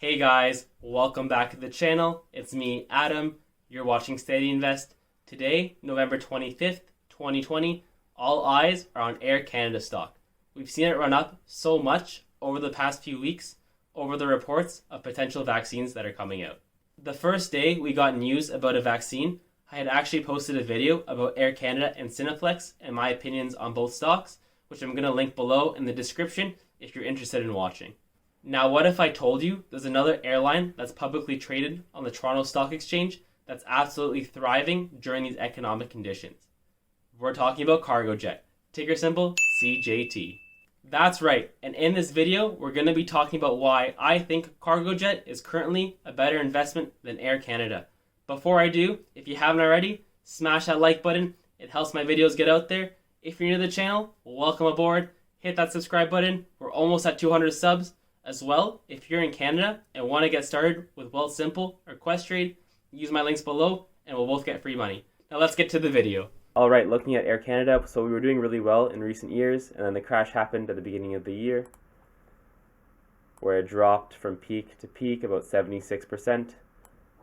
Hey guys, welcome back to the channel. It's me, Adam. You're watching Steady Invest. Today, November 25th, 2020, all eyes are on Air Canada stock. We've seen it run up so much over the past few weeks over the reports of potential vaccines that are coming out. The first day we got news about a vaccine, I had actually posted a video about Air Canada and Cineplex and my opinions on both stocks, which I'm going to link below in the description if you're interested in watching. Now, what if I told you there's another airline that's publicly traded on the Toronto Stock Exchange that's absolutely thriving during these economic conditions? We're talking about Cargojet, ticker symbol CJT. That's right, and in this video, we're going to be talking about why I think Cargojet is currently a better investment than Air Canada. Before I do, if you haven't already, smash that like button. It helps my videos get out there. If you're new to the channel, welcome aboard. Hit that subscribe button. We're almost at 200 subs. As well, if you're in Canada and want to get started with Wealthsimple or Questrade, use my links below and we'll both get free money. Now let's get to the video. Alright, looking at Air Canada, so we were doing really well in recent years, and then the crash happened at the beginning of the year, where it dropped from peak to peak about 76%,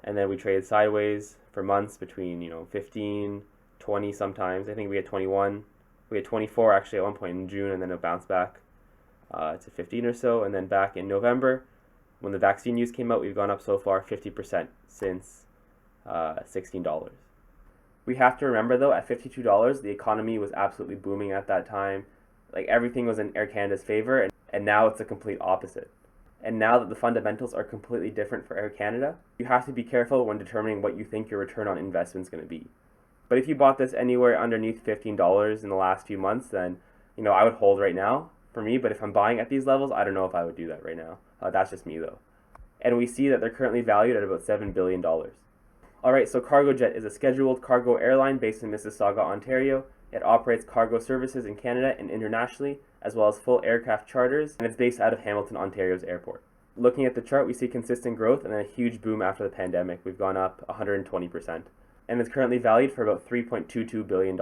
and then we traded sideways for months between 15, 20 sometimes. I think we had 21, we had 24 actually at one point in June, and then it bounced back to 15 or so, and then back in November when the vaccine news came out, we've gone up so far 50% since $16. We have to remember though, at $52 the economy was absolutely booming at that time. Like, everything was in Air Canada's favor, and now it's the complete opposite. And now that the fundamentals are completely different for Air Canada, you have to be careful when determining what you think your return on investment is going to be. But if you bought this anywhere underneath $15 in the last few months, then I would hold right now for me. But if I'm buying at these levels, I don't know if I would do that right now. That's just me though. And we see that they're currently valued at about $7 billion. Alright, so Cargojet is a scheduled cargo airline based in Mississauga, Ontario. It operates cargo services in Canada and internationally, as well as full aircraft charters, and it's based out of Hamilton, Ontario's airport. Looking at the chart, we see consistent growth and then a huge boom after the pandemic. We've gone up 120%. And it's currently valued for about $3.22 billion.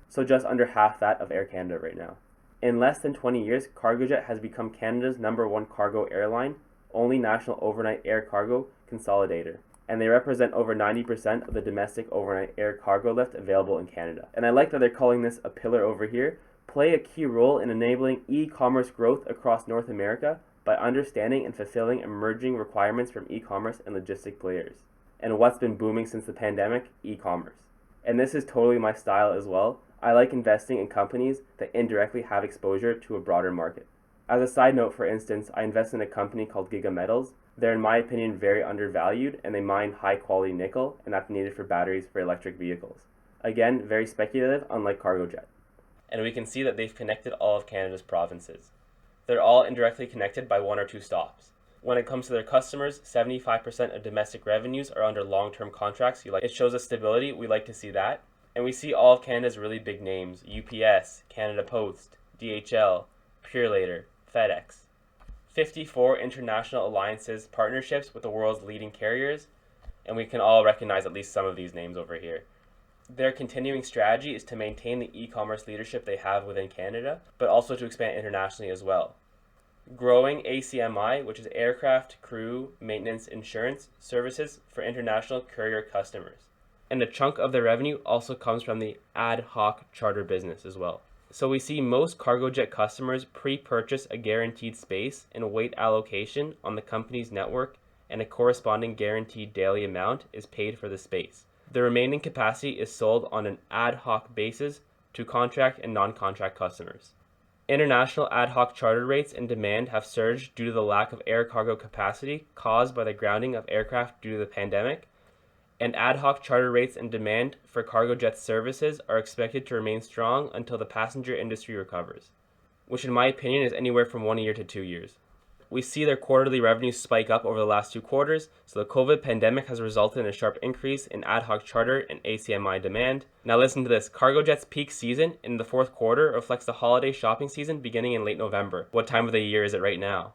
So just under half that of Air Canada right now. In less than 20 years, Cargojet has become Canada's #1 cargo airline, only national overnight air cargo consolidator. And they represent over 90% of the domestic overnight air cargo lift available in Canada. And I like that they're calling this a pillar over here, play a key role in enabling e-commerce growth across North America by understanding and fulfilling emerging requirements from e-commerce and logistic players. And what's been booming since the pandemic? E-commerce. And this is totally my style as well. I like investing in companies that indirectly have exposure to a broader market. As a side note, for instance, I invest in a company called Giga. They're, in my opinion, very undervalued, and they mine high-quality nickel, and that's needed for batteries for electric vehicles. Again, very speculative, unlike Cargojet. And we can see that they've connected all of Canada's provinces. They're all indirectly connected by one or two stops. When it comes to their customers, 75% of domestic revenues are under long-term contracts. It shows us stability. We like to see that. And we see all of Canada's really big names: UPS, Canada Post, DHL, Purelator, FedEx. 54 international alliances, partnerships with the world's leading carriers, and we can all recognize at least some of these names over here. Their continuing strategy is to maintain the e-commerce leadership they have within Canada, but also to expand internationally as well. Growing ACMI, which is Aircraft Crew Maintenance Insurance Services for international courier customers. And a chunk of their revenue also comes from the ad hoc charter business as well. So we see most Cargojet customers pre-purchase a guaranteed space and weight allocation on the company's network, and a corresponding guaranteed daily amount is paid for the space. The remaining capacity is sold on an ad hoc basis to contract and non-contract customers. International ad hoc charter rates and demand have surged due to the lack of air cargo capacity caused by the grounding of aircraft due to the pandemic, and ad hoc charter rates and demand for Cargojet services are expected to remain strong until the passenger industry recovers, which in my opinion is anywhere from 1 year to 2 years. We see their quarterly revenues spike up over the last 2 quarters, so the COVID pandemic has resulted in a sharp increase in ad hoc charter and ACMI demand. Now listen to this: Cargojet's peak season in the 4th quarter reflects the holiday shopping season beginning in late November. What time of the year is it right now?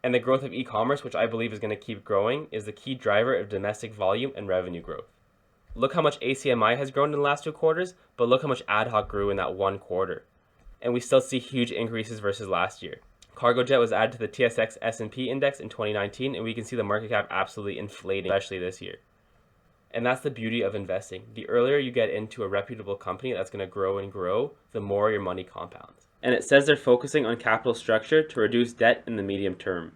And the growth of e-commerce, which I believe is going to keep growing, is the key driver of domestic volume and revenue growth. Look how much ACMI has grown in the last 2 quarters, but look how much ad hoc grew in that 1 quarter. And we still see huge increases versus last year. Cargojet was added to the TSX S&P index in 2019, and we can see the market cap absolutely inflating, especially this year. And that's the beauty of investing. The earlier you get into a reputable company that's going to grow and grow, the more your money compounds. And it says they're focusing on capital structure to reduce debt in the medium term.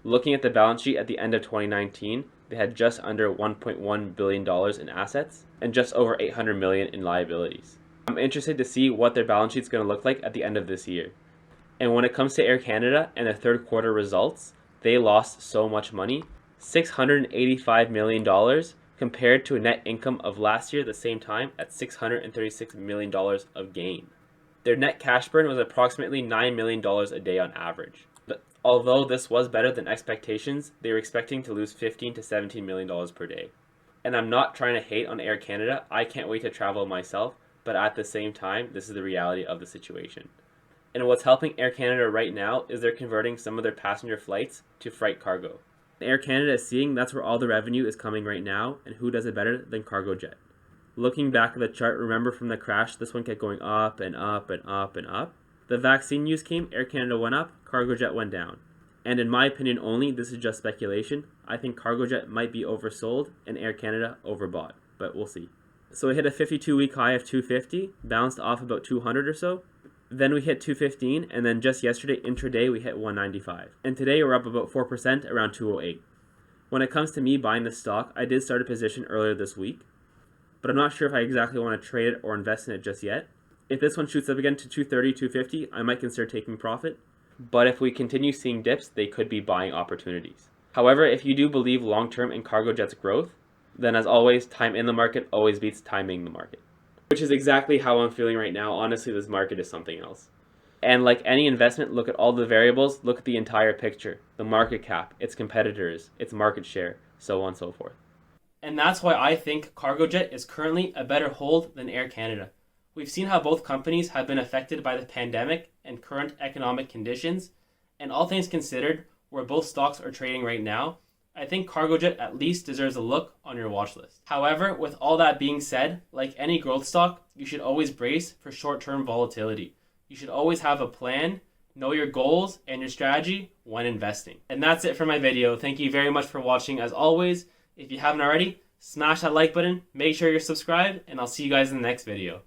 Looking at the balance sheet at the end of 2019, they had just under $1.1 billion in assets and just over $800 million in liabilities. I'm interested to see what their balance sheet's going to look like at the end of this year. And when it comes to Air Canada and their third quarter results, they lost so much money, $685 million compared to a net income of last year at the same time at $636 million of gain. Their net cash burn was approximately $9 million a day on average. But although this was better than expectations, they were expecting to lose $15 to $17 million per day. And I'm not trying to hate on Air Canada, I can't wait to travel myself, but at the same time, this is the reality of the situation. And what's helping Air Canada right now is they're converting some of their passenger flights to freight cargo. Air Canada is seeing that's where all the revenue is coming right now, and who does it better than Cargojet? Looking back at the chart, remember from the crash, this one kept going up and up and up and up. The vaccine news came, Air Canada went up, Cargojet went down. And in my opinion only, this is just speculation, I think Cargojet might be oversold and Air Canada overbought, but we'll see. So it hit a 52-week high of 250, bounced off about 200 or so. Then we hit 215, and then just yesterday, intraday, we hit 195. And today we're up about 4%, around 208. When it comes to me buying the stock, I did start a position earlier this week, but I'm not sure if I exactly want to trade it or invest in it just yet. If this one shoots up again to 230, 250, I might consider taking profit. But if we continue seeing dips, they could be buying opportunities. However, if you do believe long-term in Cargojet's growth, then as always, time in the market always beats timing the market. Which is exactly how I'm feeling right now. Honestly, this market is something else. And like any investment, look at all the variables, look at the entire picture. The market cap, its competitors, its market share, so on and so forth. And that's why I think Cargojet is currently a better hold than Air Canada. We've seen how both companies have been affected by the pandemic and current economic conditions, and all things considered, where both stocks are trading right now, I think Cargojet at least deserves a look on your watch list. However, with all that being said, like any growth stock, you should always brace for short-term volatility. You should always have a plan, know your goals and your strategy when investing. And that's it for my video. Thank you very much for watching as always. If you haven't already, smash that like button, make sure you're subscribed, and I'll see you guys in the next video.